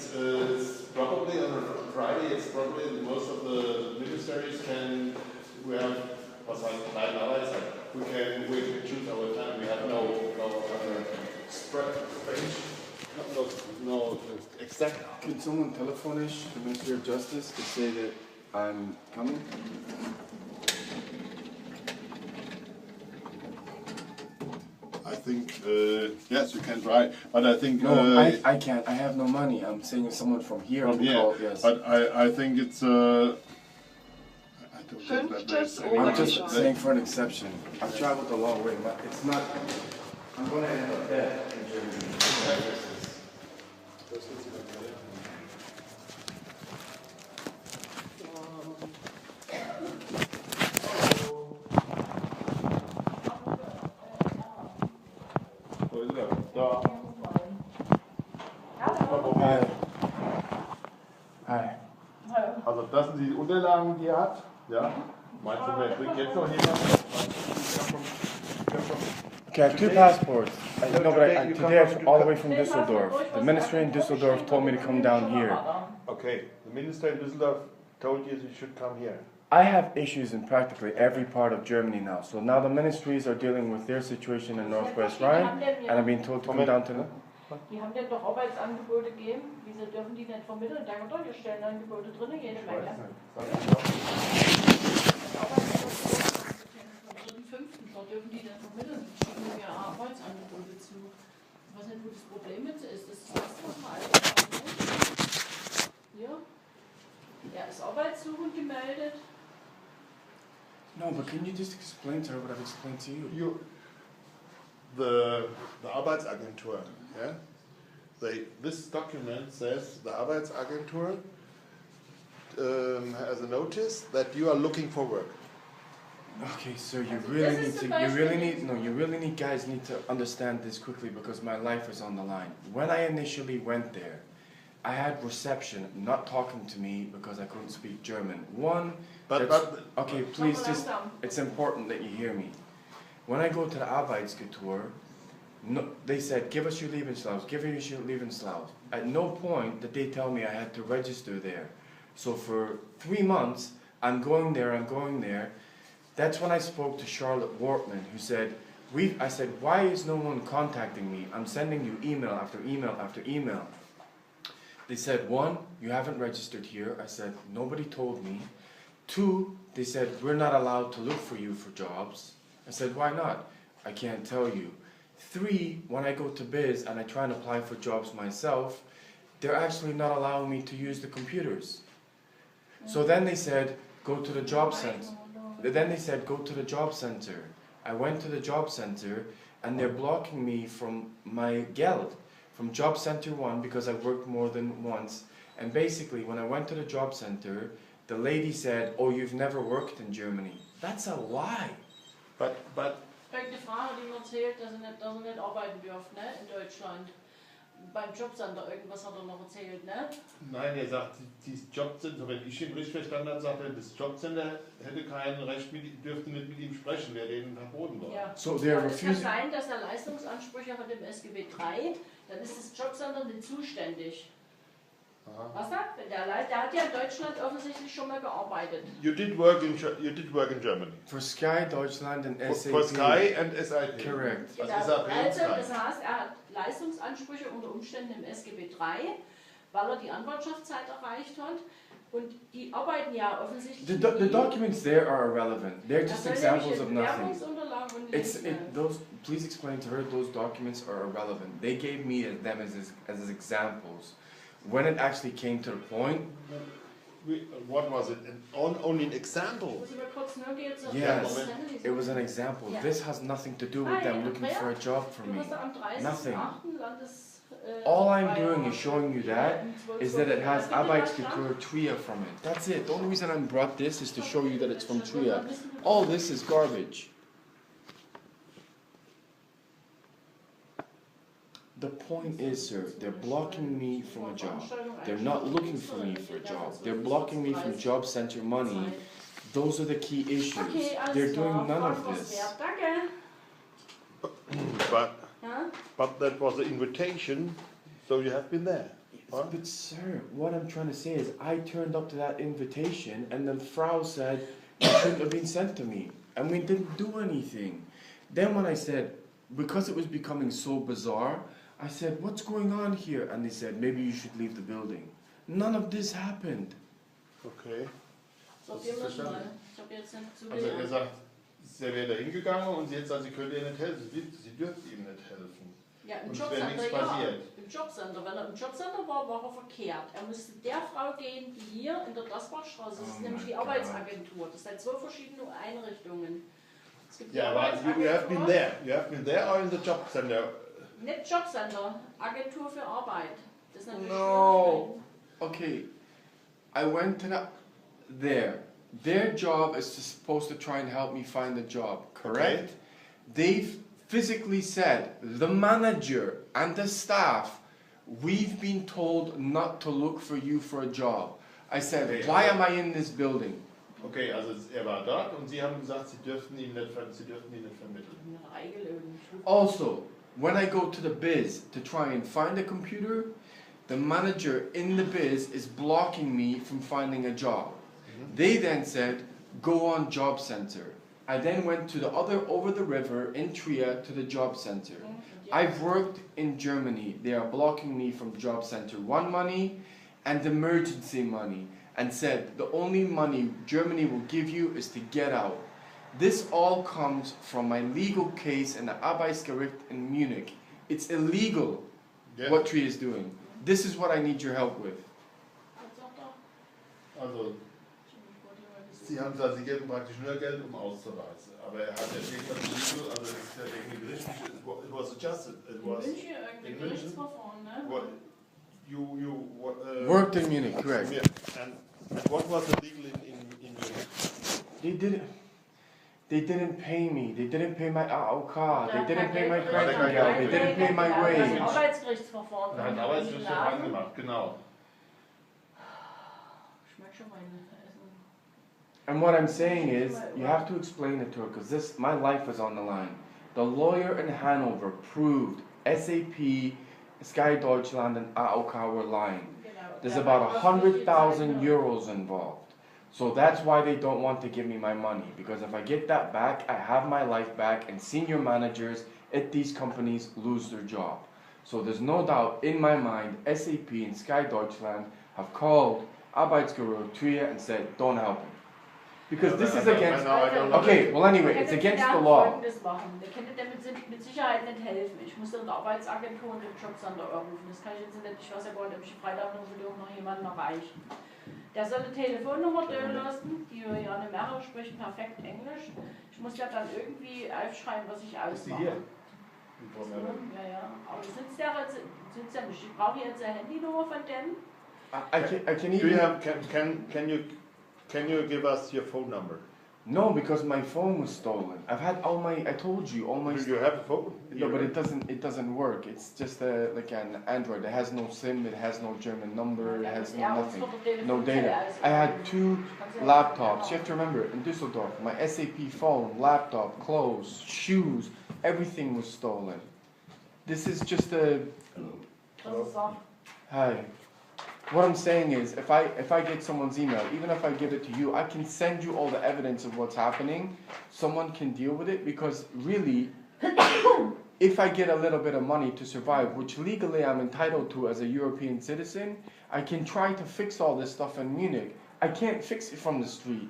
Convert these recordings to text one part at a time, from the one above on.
it's probably on a Friday. It's probably most of the ministries can. We have was like 9 hours. We can choose our time. We have no other strange. No exact. Could someone telephonish the Ministry of Justice to say that I'm coming? I think yes, you can try, but I think no, I can't. I have no money. I'm saying someone from here. From here, call, yes. but I think it's. I don't think that there's I'm just saying for an exception. I've traveled a long way. It's not. I'm going to end up dead in Germany. Hi. Also das sind die Unterlagen, die er hat. Ja. Meinst du, wer bringt jetzt noch jemand? Okay, I have 2 passports. No, but today I'm all the way from Düsseldorf. The ministry in Düsseldorf told me to come down here. Okay, the minister in Düsseldorf told you should come here. I have issues in practically every part of Germany now. So now the ministries are dealing with their situation in Northwest Rhine, and I'm being told to come down to them. Die haben denn doch Arbeitsangebote gegeben. Wieso dürfen die nicht vermitteln? Da haben doch die Stellenangebote drin, jede Menge. Da dürfen die dann vermitteln. Die schicken mir Arbeitsangebote zu. Ich weiß nicht, wo das Problem jetzt ist. Das ist das, was man alles hier. Er ist arbeitssuchend gemeldet. No, but can you just explain to her what I've explained to you? The Arbeitsagentur, yeah? This document says the Arbeitsagentur has a notice that you are looking for work. Okay, so you really need guys need to understand this quickly because my life is on the line. When I initially went there, I had reception not talking to me because I couldn't speak German. Okay, please just, it's important that you hear me. When I go to the abeitgatur, they said, give us your Lebenslauf, give us your Lebenslauf. At no point did they tell me I had to register there. So for 3 months, I'm going there. That's when I spoke to Charlotte Wortman, who said, I said, why is no one contacting me? I'm sending you email after email after email. They said, 1, you haven't registered here. I said, nobody told me. 2, they said, we're not allowed to look for you for jobs. I said, why not? I can't tell you. 3, when I go to Biz and I try and apply for jobs myself, they're actually not allowing me to use the computers. So then they said, go to the job center. Then they said, go to the job center. I went to the job center and they're blocking me from my Geld, from job center 1 because I've worked more than once. And basically, when I went to the job center, the lady said, oh, you've never worked in Germany. That's a lie. But Die Frau hat ihm erzählt, dass er nicht arbeiten dürft, ne, in Deutschland. Beim Jobcenter, irgendwas hat er noch erzählt, ne? Nein, er sagt, dieses Jobcenter, wenn ich ihn richtig verstanden habe, sagt er, das Jobcenter hätte kein Recht, dürfte nicht mit ihm sprechen, wäre denen verboten worden. Ja. So es kann sein, dass er Leistungsansprüche hat im SGB III, dann ist das Jobcenter nicht zuständig. Was sagt? Der hat ja in Deutschland offensichtlich schon mal gearbeitet. You did work in Germany. For Sky Deutschland and SAP. For Sky and SAP. Correct. Genau. Also das heißt, er hat Leistungsansprüche unter Umständen im SGB III, weil er die Anwartschaftszeit erreicht hat. Und die arbeiten ja offensichtlich. The documents there are irrelevant. They're just examples of nothing. Please explain to her those documents are irrelevant. They gave me them as examples. When it actually came to the point, what was it? Only an example? Yes, it was an example. Yeah. This has nothing to do with them looking for a job for me. Nothing. All I'm doing is showing you that is that it has abeitgatur Trier from it. That's it. The only reason I brought this is to show you that it's from Trier. All this is garbage. The point is, sir, they're blocking me from a job. They're not looking for me for a job. They're blocking me from job center money. Those are the key issues. They're doing none of this. But that was the invitation, so you have been there. But sir, what I'm trying to say is I turned up to that invitation and the Frau said you shouldn't have been sent to me. And we didn't do anything. Then when I said, because it was becoming so bizarre, I said, what's going on here? And they said, maybe you should leave the building. None of this happened. Okay. So, wir müssen mal. Ich habe jetzt nicht Also er zugehört. sagt, er wäre da hingegangen und sie hat gesagt, sie könnte ihr nicht helfen. Sie dürfte ihm nicht helfen. Ja, im Und es wäre Jobcenter, nichts ja. passiert. Im Jobcenter. Wenn er im Jobcenter war, war er verkehrt. Er müsste der Frau gehen, die hier in der Dasbachstraße, das ist nämlich die Arbeitsagentur. Das sind 2 verschiedene Einrichtungen. Es gibt die Ja, aber you have been there. You have been there or in the job center? Nicht Jobcenter, Agentur für Arbeit. Das ist natürlich No. Okay, I went to there. Their job is supposed to try and help me find a job, correct? Okay. They've physically said, the manager and the staff, we've been told not to look for you for a job. I said, Okay, why am I in this building? Okay, also er war dort und Sie haben gesagt, Sie dürften ihn nicht vermitteln. Also, when I go to the biz to try and find a computer, the manager in the biz is blocking me from finding a job. They then said, go on job center. I then went to the other over the river in Trier to the job center. I've worked in Germany. They are blocking me from job center 1 money and emergency money, and said the only money Germany will give you is to get out. This all comes from my legal case in the Arbeitsgericht in Munich. It's illegal what Trier is doing. This is what I need your help with. Also, Sie haben gesagt, Sie geben praktisch nur Geld, um auszureisen. Aber er hat ja irgendwas illegal, also es ist ja irgendwie Gericht. It was adjusted. It was in München, What, you Worked in Munich, correct. And what was illegal in Munich? They didn't pay me. They didn't pay my AOK. They didn't pay my credit card. They didn't pay my wage. Arbeitsgerichtsverfahren. Er hat Arbeitsgerichtsverfahren gemacht, genau. Schmeckt schon mein Essen. And what I'm saying is, you have to explain it to her, because my life is on the line. The lawyer in Hanover proved SAP, Sky Deutschland, and AOK were lying. There's about 100,000 euros involved. So that's why they don't want to give me my money, because if I get that back, I have my life back, and senior managers at these companies lose their job. So there's no doubt in my mind, SAP and Sky Deutschland have called Arbeitsguru Trier and said, don't help him. Because this is against... Okay, well anyway, it's against the law. Der könnte damit mit Sicherheit nicht helfen. Ich musste in der Arbeitsagentur und im Jobcenter rufen. Das kann ich jetzt nicht, ich weiß ja gar nicht, ob ich Freitag noch jemanden erreichen. Der soll eine Telefonnummer lassen, die ja nicht mehr spricht perfekt Englisch. Ich muss ja dann irgendwie aufschreiben, was ich ausmache. Ja. Aber das sitzt ja nicht. Ich brauche jetzt eine Handynummer von denen. I can even... Can you give us your phone number? No, because my phone was stolen. I've had I told you, all my... Do you have a phone? No, but it doesn't work. It's just like an Android. It has no SIM, it has no German number, it has nothing. No data. I had 2 laptops. You have to remember, in Düsseldorf, my SAP phone, laptop, clothes, shoes, everything was stolen. This is just a... Hi. What I'm saying is, if I get someone's email, even if I give it to you, I can send you all the evidence of what's happening. Someone can deal with it, because really, if I get a little bit of money to survive, which legally I'm entitled to as a European citizen, I can try to fix all this stuff in Munich. I can't fix it from the street.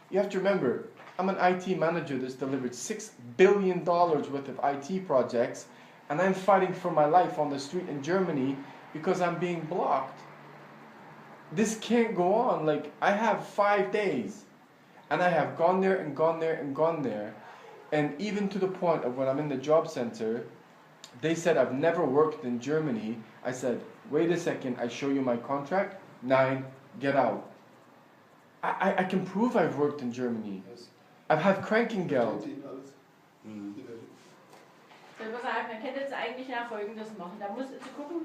You have to remember, I'm an IT manager that's delivered $6 billion worth of IT projects, and I'm fighting for my life on the street in Germany because I'm being blocked. This can't go on. Like, I have 5 days, and I have gone there and gone there and gone there, and even to the point of when I'm in the job center, they said I've never worked in Germany. I said, wait a second, I show you my contract, 9, get out. I can prove I've worked in Germany. I've had Krankengeld. Man kann jetzt eigentlich Folgendes machen. Da muss jetzt gucken,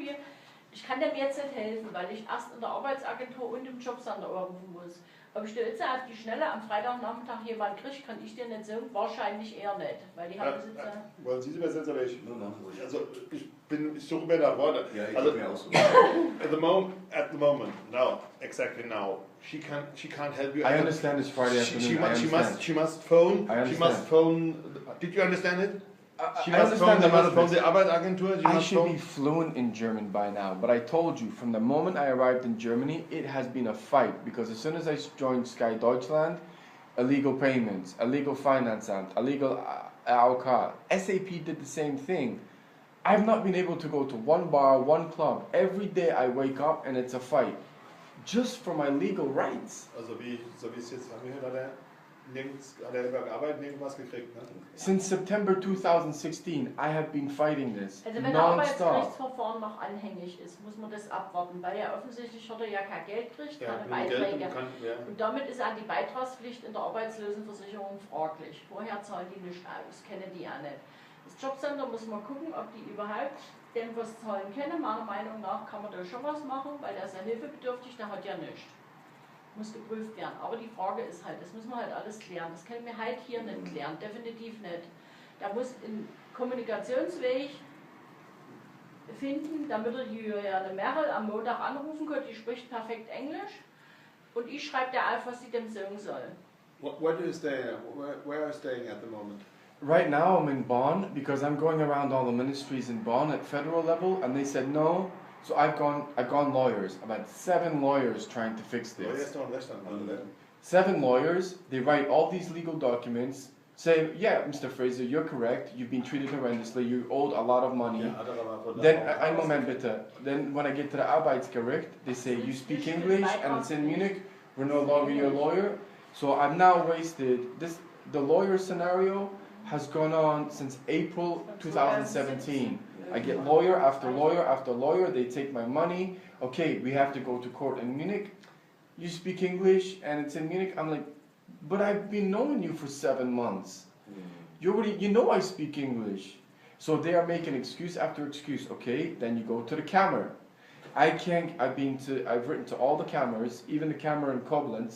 ich kann dem jetzt nicht helfen, weil ich erst in der Arbeitsagentur und im Jobcenter rufen muss. Ob ich da jetzt auf die Schnelle am Freitagnachmittag jemand kriege, kann ich dir nicht sagen. Wahrscheinlich eher nicht, weil die haben jetzt... Wollen Sie es übersetzen, aber also ich suche mir da Worte. Ja, ich Also, mir auch so. at the moment, now, exactly now, she can't help you. I understand it's Friday afternoon. She must phone. I She must phone. Did you understand it? She I must phone. understand They a lot must of phone it. the Arbeitsagentur. I should be fluent in German by now, but I told you from the moment I arrived in Germany, it has been a fight because as soon as I joined Sky Deutschland, illegal payments, illegal Finanzamt, illegal AOK, SAP did the same thing. I've not been able to go to one bar, one club. Every day I wake up and it's a fight, just for my legal rights. Also wie es jetzt, haben wir hat er über Arbeit nirgendwas gekriegt, ne? Since September 2016, I have been fighting this Also wenn ein non-stop. Arbeitsgerichtsverfahren noch anhängig ist, muss man das abwarten, weil ja offensichtlich hat er ja kein Geld gekriegt, keine Beiträge. Und damit ist auch die Beitragspflicht in der Arbeitslosenversicherung fraglich. Vorher zahlen die nichts aus, kennen die ja nicht. Das Jobcenter muss mal gucken, ob die überhaupt dem was zahlen können. Meiner Meinung nach kann man da schon was machen, weil der ist ja hilfebedürftig, der hat ja nichts. Muss geprüft werden. Aber die Frage ist halt, das müssen wir halt alles klären. Das können wir halt hier nicht klären, definitiv nicht. Da muss ein Kommunikationsweg finden, damit er Juliane Merrill am Montag anrufen kann, die spricht perfekt Englisch und ich schreibe dir auf, was sie dem sagen soll. Where are you staying at the moment? Right now I'm in Bonn because I'm going around all the ministries in Bonn at federal level and they said no. So I've gone lawyers. I've had 7 lawyers trying to fix this. 7 lawyers, they write all these legal documents, say, yeah, Mr. Fraser, you're correct, you've been treated horrendously, you owed a lot of money. Then, ein Moment bitte, then when I get to the Arbeitsgericht, they say, you speak English and it's in Munich, we're no longer your lawyer. So I've now wasted, the lawyer scenario has gone on since April 2017. I get lawyer after lawyer after lawyer, they take my money. Okay, we have to go to court in Munich. You speak English and it's in Munich. I'm like, but I've been knowing you for 7 months. You know I speak English. So they are making excuse after excuse. Okay, then you go to the camera. I've written to all the cameras, even the camera in Koblenz.